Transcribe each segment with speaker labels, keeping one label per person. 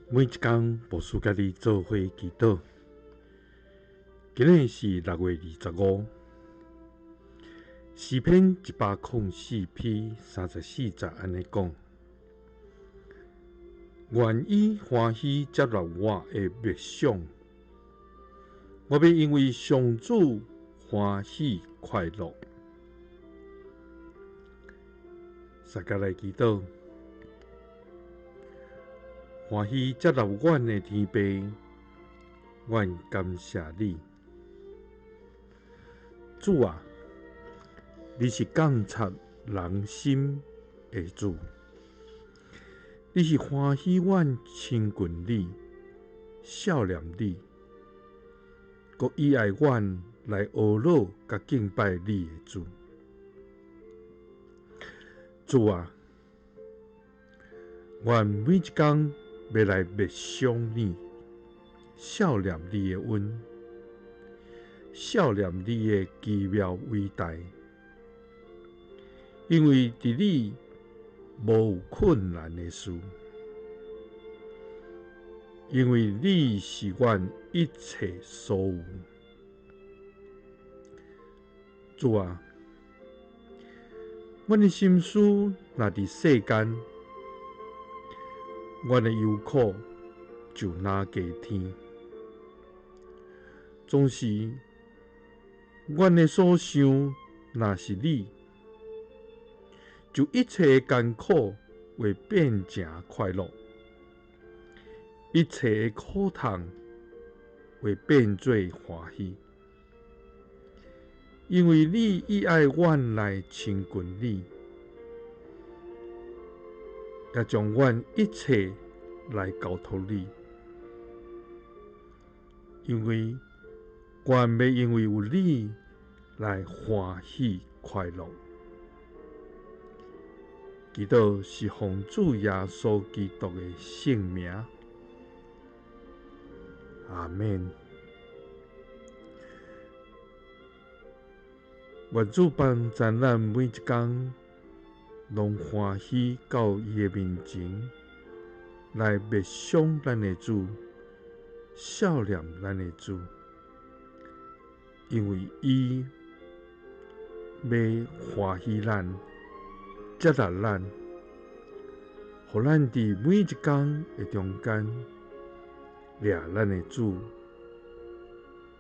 Speaker 1: 每一天，牧师甲你做伙祈祷。今日是6月25，诗篇104篇34节安尼讲：愿意欢喜接纳我的默想，我要因为上主欢喜快乐。大家来祈祷，欢喜接纳阮的天父，阮感谢你，主啊！你是监察人心的主，你是欢喜阮亲近你、孝念你，佮喜爱阮来学乐佮敬拜你的主。主啊，阮每一天要来默想你、孝念你的恩，孝念你的奇妙伟大。因为伫你无有困难的事，因为你是阮一切所有。主啊，阮的心思若伫世间，阮的忧苦就若加添。总是阮的所想若是你，就一切艰苦会变成快乐，一切苦痛会变做欢喜，因为你喜爱阮来亲近你，也将阮一切来交托你，因为阮要因为有你来欢喜快乐。祈祷是奉主耶稣基督的圣名，阿们。愿主帮助咱每一天，拢欢喜到伊的面前，来默想咱的主，孝念咱的主，因为伊要欢喜咱。接纳咱，互咱伫每一天的中间，掠咱的主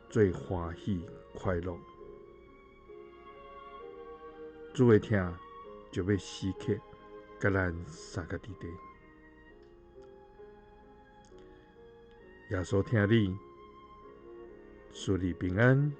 Speaker 1: 最欢喜快乐。主的听就要时刻甲咱三个伫地。耶稣听你，祝你平安。